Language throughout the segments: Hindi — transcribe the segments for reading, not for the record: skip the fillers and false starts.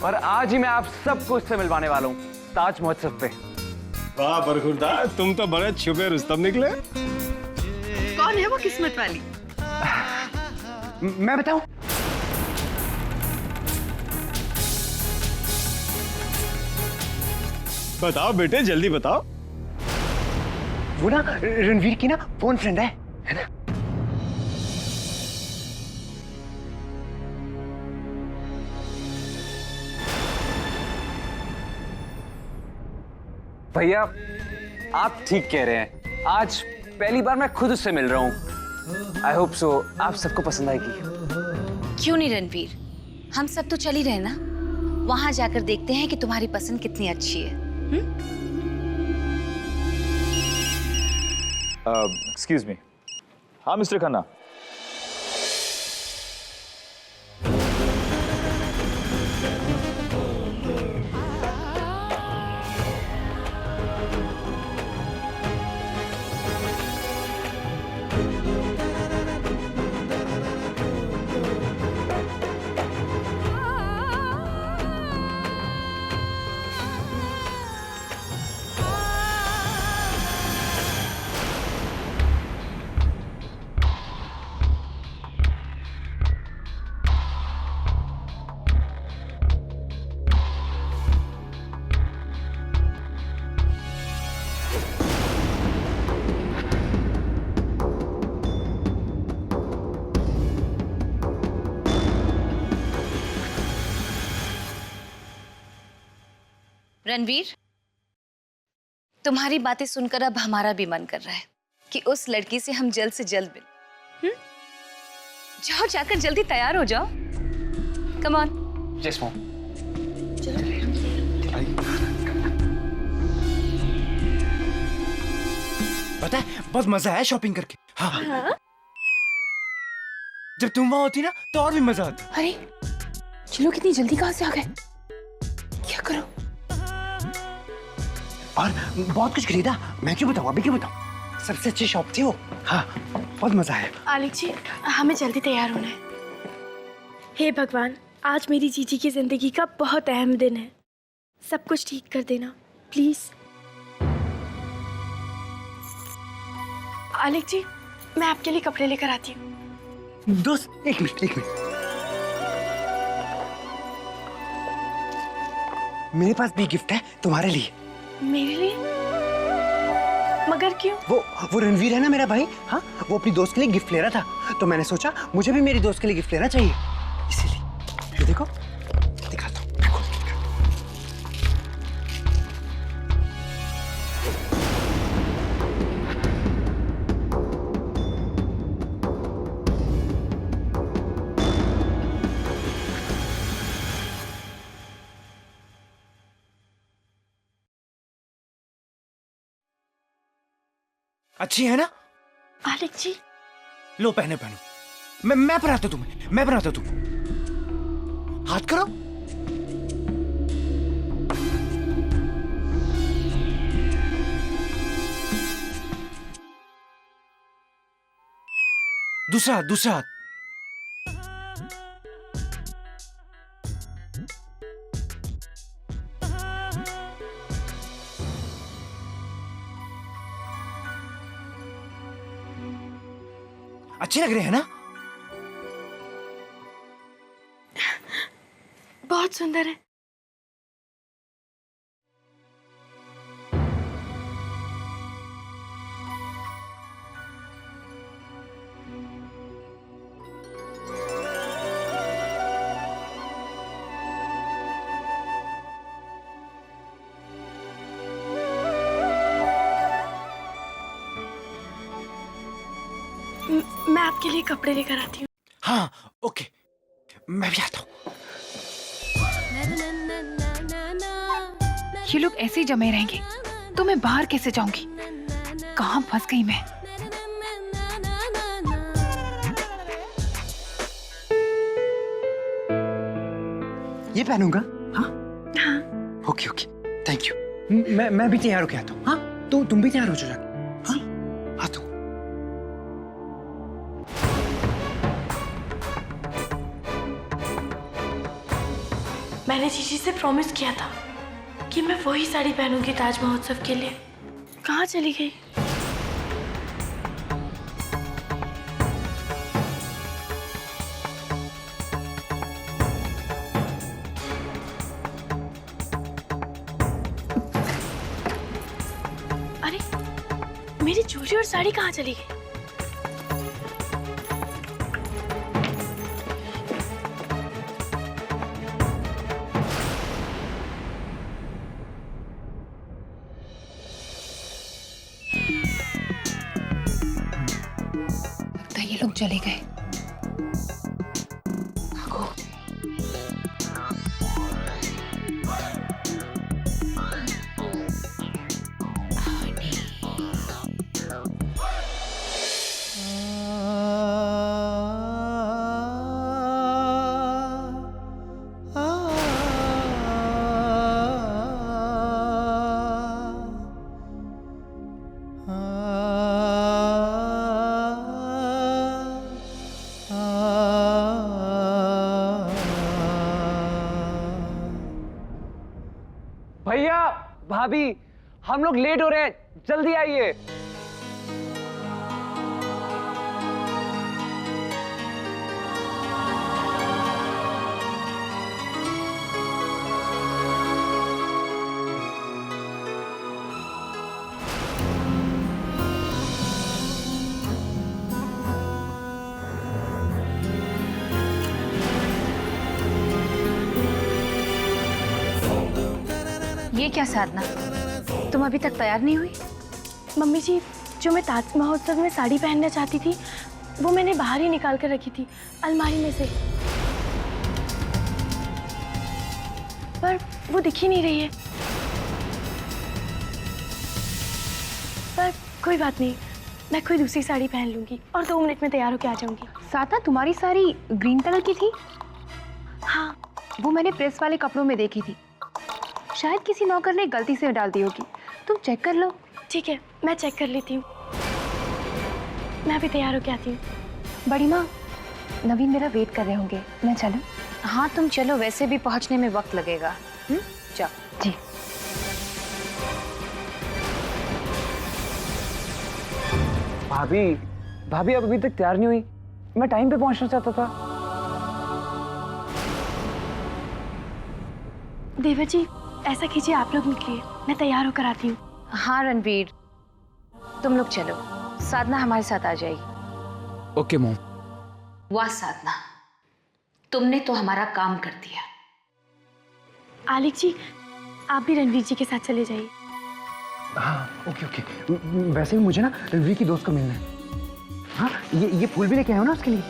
और आज ही मैं आप सबको उससे मिलवाने वाला हूँ ताज महोत्सव पे। वाह बरखुरदा, तुम तो बड़े छुपे रुस्तम निकले। कौन है वो किस्मत वाली? मैं बताऊं? बताओ बेटे, जल्दी बताओ। वो ना रणवीर की ना फोन फ्रेंड है ना? भैया आप ठीक कह रहे हैं, आज पहली बार मैं खुद उससे मिल रहा हूँ। आई होप सो आप सबको पसंद आएगी। क्यों नहीं रणवीर, हम सब तो चल ही रहे ना, वहां जाकर देखते हैं कि तुम्हारी पसंद कितनी अच्छी है। Excuse me. हाँ मिस्टर खन्ना। रणवीर, तुम्हारी बातें सुनकर अब हमारा भी मन कर रहा है कि उस लड़की से हम जल्द से जल्द मिलें। जाओ, जाकर जल्दी तैयार हो जाओ। Come on. Yes mom. पता है बहुत मजा आया शॉपिंग करके। हाँ। जब तुम वहां होती ना तो और भी मजा आता। अरे चलो, कितनी जल्दी कहाँ से आ गए? क्या करो? और बहुत कुछ खरीदा, मैं क्यों बताऊं, अभी क्यों बताऊं? सबसे अच्छी शॉप थी वो। हाँ, बहुत मजा आया। आलिक जी, हमें जल्दी तैयार होना है। हे भगवान, आज मेरी जीजी की जिंदगी का बहुत अहम दिन है। सब कुछ ठीक कर देना प्लीज। आलिक जी, मैं आपके लिए कपड़े लेकर आती हूँ। दोस्त एक मिनट, एक मिनट। मेरे पास भी गिफ्ट है तुम्हारे लिए। मेरे लिए? मगर क्यों? वो रणवीर है ना मेरा भाई, हाँ, वो अपनी दोस्त के लिए गिफ्ट ले रहा था, तो मैंने सोचा मुझे भी मेरी दोस्त के लिए गिफ्ट लेना चाहिए, इसीलिए। ये देखो, दिखाता हूँ। अच्छी है ना? आलिक जी, लो पहने पहनो। मैं पहनाता तुम्हें, मैं पहनाता तुम्हें। हाथ करो। दूसरा हाथ, दूसरा हाथ। अच्छे लग रहे हैं ना? बहुत सुंदर है। मैं आपके लिए कपड़े लेकर आती हूँ। हाँ, ओके, मैं भी आता हूँ। ये लोग ऐसे ही जमे रहेंगे तो मैं बाहर कैसे जाऊंगी? कहाँ फंस गई मैं? ये पहनूंगा। हाँ हाँ। Okay okay, thank you. मैं भी तैयार होके आता हूँ। हाँ, तो तुम भी तैयार हो जाओ। हाँ, आता हूँ। मैंने जीजी से प्रॉमिस किया था कि मैं वही साड़ी पहनूंगी ताज महोत्सव के लिए। कहाँ चली गई? अरे मेरी चूड़ी और साड़ी कहाँ चली गई? लगता है ये लोग चले गए। भागो। भैया भाभी, हम लोग लेट हो रहे हैं, जल्दी आइए। ये क्या साधना, तुम अभी तक तैयार नहीं हुई? मम्मी जी, जो मैं ताज महोत्सव में साड़ी पहनना चाहती थी वो मैंने बाहर ही निकाल कर रखी थी अलमारी में से, पर वो दिख ही नहीं रही है। पर कोई बात नहीं, मैं कोई दूसरी साड़ी पहन लूंगी और 2 मिनट में तैयार होके आ जाऊंगी। साधना, तुम्हारी साड़ी ग्रीन कलर की थी? हाँ, वो मैंने प्रेस वाले कपड़ों में देखी थी, शायद किसी नौकर ने गलती से डाल दी होगी। तुम चेक कर लो। ठीक है, मैं चेक कर लेती हूँ। मैं अभी तैयार होके आती हूँ। बड़ी माँ, नवीन मेरा वेट कर रहे होंगे, मैं चलूं? हाँ तुम चलो, वैसे भी पहुंचने में वक्त लगेगा। जाओ। जी। भाभी भाभी, अब अभी तक तैयार नहीं हुई, मैं टाइम पे पहुंचना चाहता था। देवर जी, ऐसा कीजिए, आप लोग निकलिए, मैं तैयार होकर आती हूँ। हाँ रणवीर, तुम लोग चलो, साधना हमारे साथ आ जाएगी। Okay mom. वाह साधना, तुमने तो हमारा काम कर दिया। आलिक जी, आप भी रणवीर जी के साथ चले जाइए। हाँ ओके ओके। वैसे भी मुझे ना रणवीर की दोस्त को मिलना है। हाँ, ये फूल भी लेके आया हो ना उसके लिए।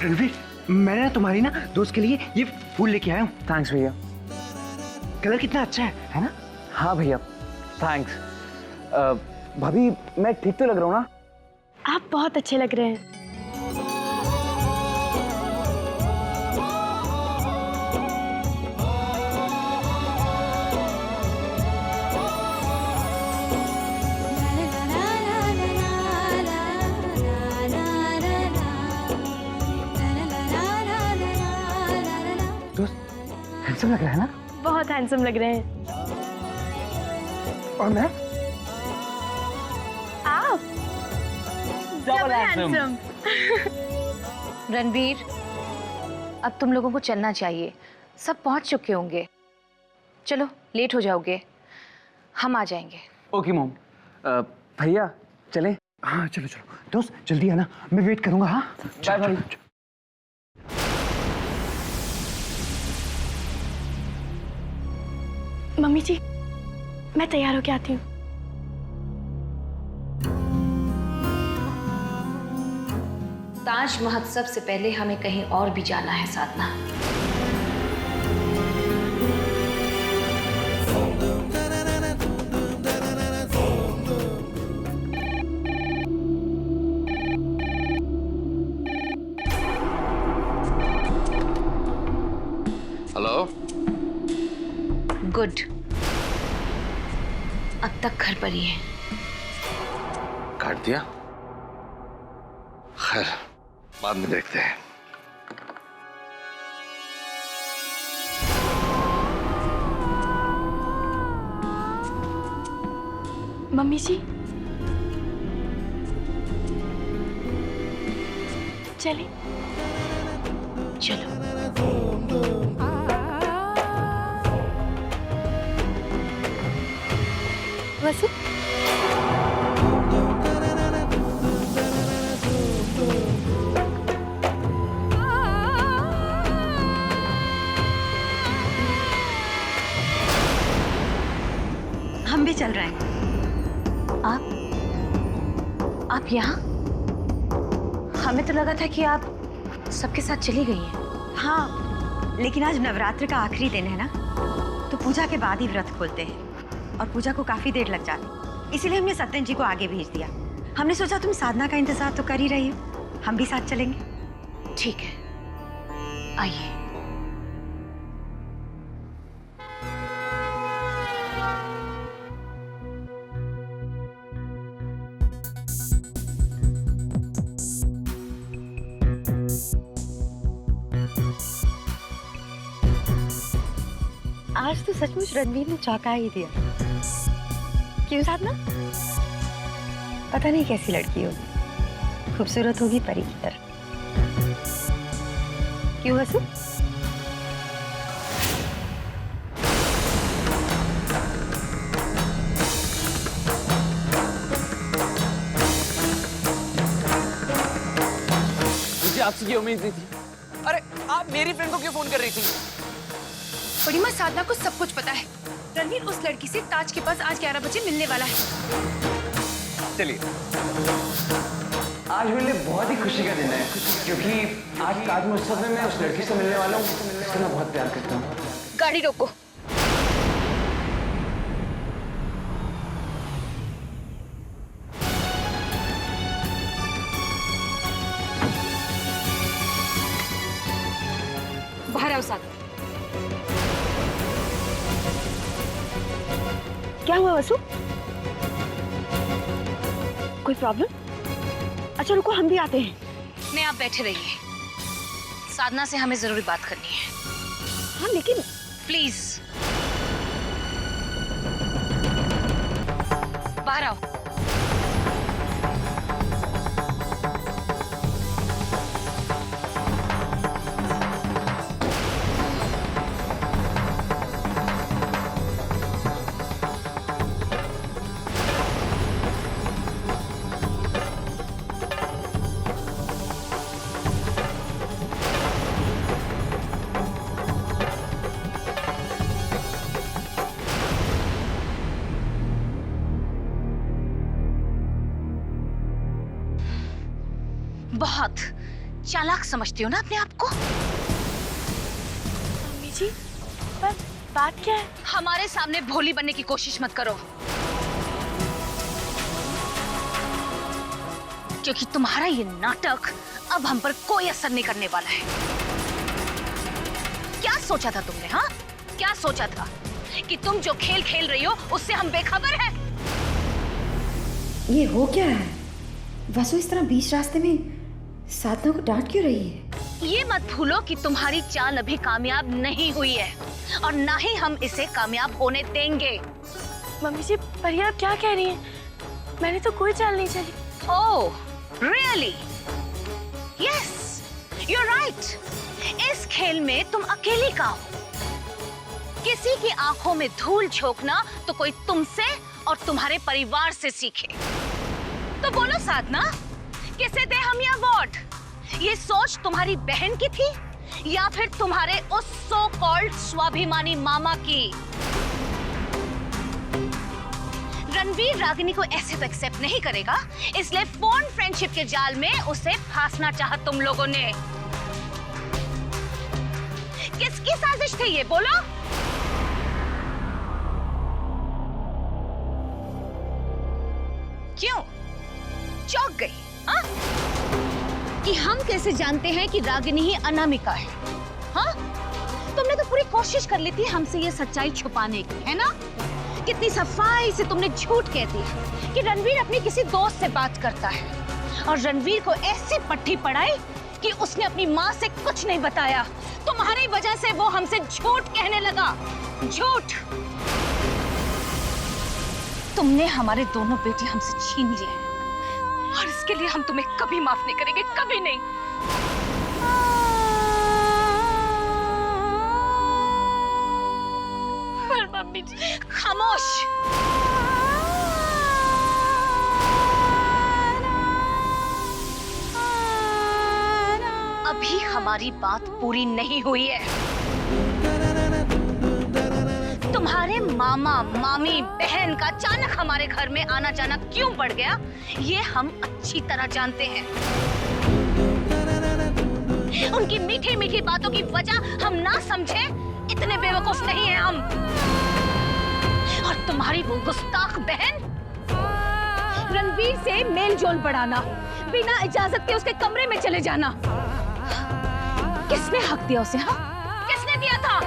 रणवीर, मैंने ना तुम्हारी ना दोस्त के लिए ये फूल लेके आया हूँ। थैंक्स भैया। कलर कितना अच्छा है ना? हाँ भैया, थैंक्स। भाभी, मैं ठीक तो लग रहा हूँ ना? आप बहुत अच्छे लग रहे हैं। दोस्त हैंडसम लग रहा है ना? बहुत हैंडसम लग रहे हैं। और मैं? आप डबल हैंडसम। रणवीर, अब तुम लोगों को चलना चाहिए, सब पहुंच चुके होंगे। चलो, लेट हो जाओगे, हम आ जाएंगे। Okay mom. भैया चलें? हाँ चलो चलो दोस्त, जल्दी आना, मैं वेट करूंगा। हाँ बाय भाई। मम्मी जी, मैं तैयार होके आती हूँ। ताज महोत्सव से पहले हमें कहीं और भी जाना है साधना। हेलो। गुड, अब तक घर पर ही है। काट दिया? खैर, बाद में देखते हैं। मम्मी जी चले। चलो। वसु, हम भी चल रहे हैं। आप यहाँ? हमें तो लगा था कि आप सबके साथ चली गई हैं। हाँ, लेकिन आज नवरात्र का आखिरी दिन है ना, तो पूजा के बाद ही व्रत खोलते हैं और पूजा को काफी देर लग जाती, इसीलिए हमने सत्यन जी को आगे भेज दिया। हमने सोचा तुम साधना का इंतजार तो कर ही रही हो, हम भी साथ चलेंगे। ठीक है, आइए। आज तो सचमुच रणवीर ने चौंका ही दिया। क्यों साधना? पता नहीं कैसी लड़की होगी, खूबसूरत होगी परी की तरह। क्यों वसु? मुझे आपसे ये उम्मीद नहीं थी। अरे आप मेरी फ्रेंड को क्यों फोन कर रही थी? बड़ी माँ साधना को सब कुछ पता है। रणवीर उस लड़की से ताज के पास आज 11 बजे मिलने वाला है। चलिए। आज मेरे लिए बहुत ही खुशी का दिन है, क्योंकि आज ताज महोत्सव में मैं उस लड़की से मिलने वाला हूँ जिससे मैं बहुत प्यार करता हूँ। गाड़ी रोको। बाहर आओ साधना। क्या हुआ वसु? कोई प्रॉब्लम? अच्छा रुको, हम भी आते हैं। नहीं, आप बैठे रहिए। साधना से हमें जरूरी बात करनी है। हाँ लेकिन प्लीज बाहर आओ। बहुत चालाक समझती हो ना अपने आप को। मम्मी जी पर बात क्या है? हमारे सामने भोली बनने की कोशिश मत करो, क्योंकि तुम्हारा ये नाटक अब हम पर कोई असर नहीं करने वाला है। क्या सोचा था तुमने? हाँ, क्या सोचा था कि तुम जो खेल खेल रही हो उससे हम बेखबर हैं? ये हो क्या है? वसु इस तरह बीच रास्ते में साधना को डांट क्यों रही है? ये मत भूलो कि तुम्हारी चाल अभी कामयाब नहीं हुई है और ना ही हम इसे कामयाब होने देंगे। मम्मी जी पर ये आप क्या कह रही हैं? मैंने तो कोई चाल नहीं चली। ओह, रियली? Yes, you're right. इस खेल में तुम अकेली का हो। किसी की आंखों में धूल झोंकना तो कोई तुमसे और तुम्हारे परिवार से सीखे। तो बोलो साधना, किसे दे हम ये अवार्ड? ये सोच तुम्हारी बहन की थी या फिर तुम्हारे उस सो कॉल्ड स्वाभिमानी मामा की? रणवीर रागिनी को ऐसे तो एक्सेप्ट नहीं करेगा, इसलिए फोन फ्रेंडशिप के जाल में उसे फांसना चाहा तुम लोगों ने। किसकी साजिश थी ये, बोलो? क्यों चौंक गई? हाँ? कि हम कैसे जानते हैं कि रागिनी ही अनामिका है? हाँ? तुमने तो पूरी कोशिश कर ली थी हमसे ये सच्चाई छुपाने की, है ना? कितनी सफाई से तुमने झूठ कह दिया कि रणवीर अपनी किसी दोस्त से बात करता है और रणवीर को ऐसी पट्टी पड़ाई कि उसने अपनी माँ से कुछ नहीं बताया। तुम्हारी वजह से वो हमसे झूठ कहने लगा। झूठ। तुमने हमारे दोनों बेटे हमसे छीन लिए हैं और इसके लिए हम तुम्हें कभी माफ नहीं करेंगे, कभी नहीं। पर मम्मी जी, खामोश। अभी हमारी बात पूरी नहीं हुई है। तुम्हारे मामा, मामी, बहन का अचानक हमारे घर में आना जाना क्यों बढ़ गया, ये हम अच्छी तरह जानते हैं। उनकी मीठी मीठी बातों की वजह हम ना समझे, इतने बेवकूफ नहीं हैं हम। और तुम्हारी वो गुस्ताख बहन रणवीर से मेल जोल बढ़ाना, बिना इजाजत के उसके कमरे में चले जाना, किसने हक दिया उसे? हाँ, किसने दिया था?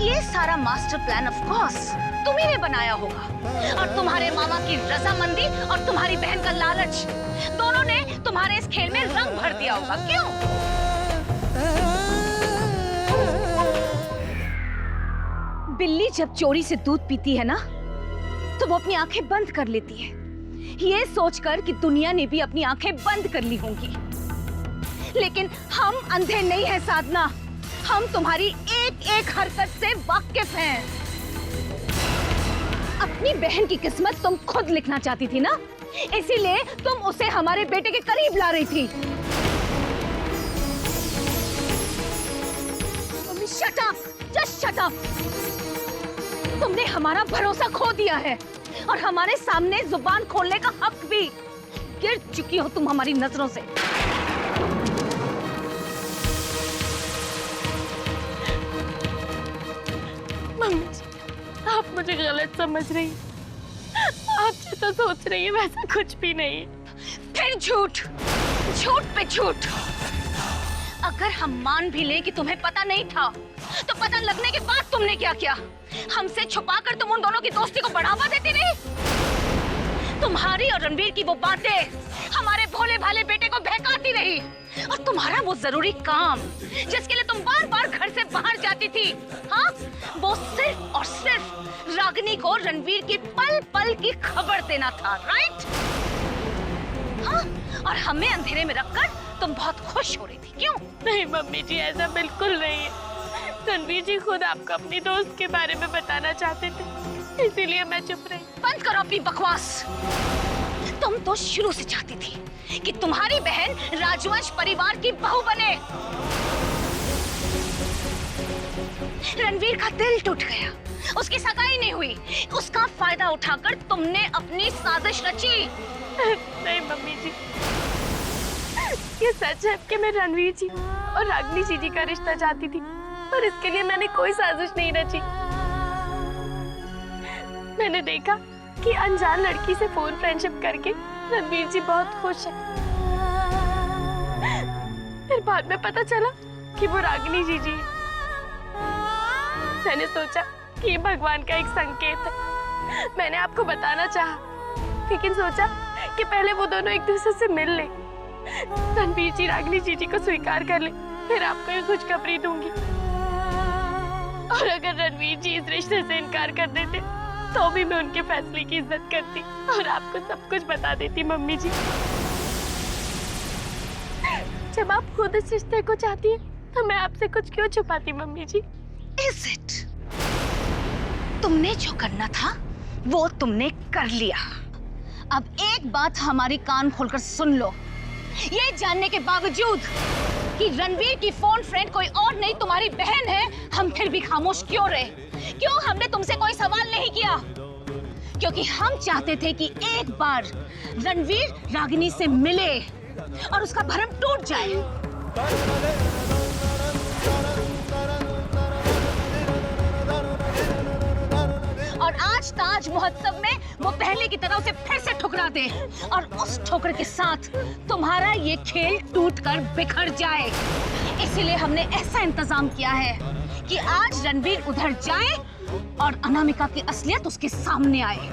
ये सारा मास्टर प्लान ऑफ कोर्स तुम्ही ने बनाया होगा, और तुम्हारे मामा की रजामंदी और तुम्हारी बहन का लालच, दोनों ने तुम्हारे इस खेल में रंग भर दिया होगा। क्यों? बिल्ली जब चोरी से दूध पीती है ना, तो वो अपनी आंखें बंद कर लेती है, ये सोचकर कि दुनिया ने भी अपनी आंखें बंद कर ली होंगी। लेकिन हम अंधे नहीं हैं साधना, हम तुम्हारी एक एक हरकत से वाकिफ हैं। अपनी बहन की किस्मत तुम खुद लिखना चाहती थी ना, इसीलिए तुम उसे हमारे बेटे के करीब ला रही थी। Shut up, just shut up. तुमने हमारा भरोसा खो दिया है और हमारे सामने जुबान खोलने का हक भी। गिर चुकी हो तुम हमारी नजरों से। मम्मी जी, आप मुझे गलत समझ रही हैं। आप जैसा सोच रही हैं वैसा कुछ भी नहीं है। फिर झूठ, झूठ पे झूठ। अगर हम मान भी लें कि तुम्हें पता नहीं था, तो पता लगने के बाद तुमने क्या किया? हमसे छुपाकर तुम उन दोनों की दोस्ती को बढ़ावा देती रही। तुम्हारी और रणवीर की वो बातें हमारे भोले भाले बेटे को बहकाती रही। और तुम्हारा वो जरूरी काम जिसके लिए तुम बार बार घर से बाहर जाती थी, हाँ, वो सिर्फ और सिर्फ रागिनी को रणवीर की पल पल की खबर देना था, राइट? हाँ, और हमें अंधेरे में रखकर तुम बहुत खुश हो रही थी, क्यों? नहीं मम्मी जी, ऐसा बिल्कुल नहीं है। रणवीर जी खुद आपको अपनी दोस्त के बारे में बताना चाहते थे, इसीलिए मैं चुप रही। बंद करो अपनी बकवास। तुम तो शुरू से चाहती थी कि तुम्हारी बहन राजवंश परिवार की बहू बने। रणवीर का दिल टूट गया, उसकी सगाई नहीं हुई, उसका फायदा उठाकर तुमने अपनी साजिश रची। नहीं मम्मी जी, ये सच है कि मैं रणवीर जी और रागिनी जी का रिश्ता चाहती थी, पर इसके लिए मैंने कोई साजिश नहीं रची। मैंने देखा कि अनजान लड़की से फोन फ्रेंडशिप करके रणवीर जी बहुत खुश है। फिर बाद में पता चला कि वो रागिनी जी है। मैंने सोचा कि ये भगवान का एक संकेत है। मैंने आपको बताना चाहा, लेकिन सोचा कि पहले वो दोनों एक दूसरे से मिल ले, रणवीर जी रागिनी जी को स्वीकार कर ले, फिर आपको ये खुशखबरी दूंगी। और अगर रणवीर जी इस रिश्ते से इनकार कर देते, तो भी मैं उनके फैसले की इज्जत करती और आपको सब कुछ बता देती। मम्मी जी, जब आप खुद इस रिश्ते को चाहती हैं, तो मैं आपसे कुछ क्यों छुपाती? Mummy ji, Is it? तुमने जो करना था वो तुमने कर लिया। अब एक बात हमारी कान खोलकर सुन लो, ये जानने के बावजूद कि रणवीर की फोन फ्रेंड कोई और नहीं तुम्हारी बहन है, हम फिर भी खामोश क्यों रहे? क्यों हमने तुमसे कोई सवाल नहीं किया? क्योंकि हम चाहते थे कि एक बार रणवीर रागिनी से मिले और उसका भरम टूट जाए। और आज ताज महोत्सव में वो पहले की तरह उसे फिर से ठुकरा दे और उस ठोकर के साथ तुम्हारा ये खेल टूटकर बिखर जाए। इसीलिए हमने ऐसा इंतजाम किया है कि आज रणवीर उधर जाए और अनामिका की असलियत उसके सामने आए।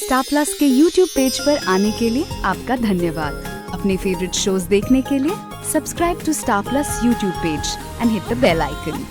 स्टार प्लस के यूट्यूब पेज पर आने के लिए आपका धन्यवाद। अपने फेवरेट शोज देखने के लिए subscribe to Star Plus YouTube page and hit the bell icon.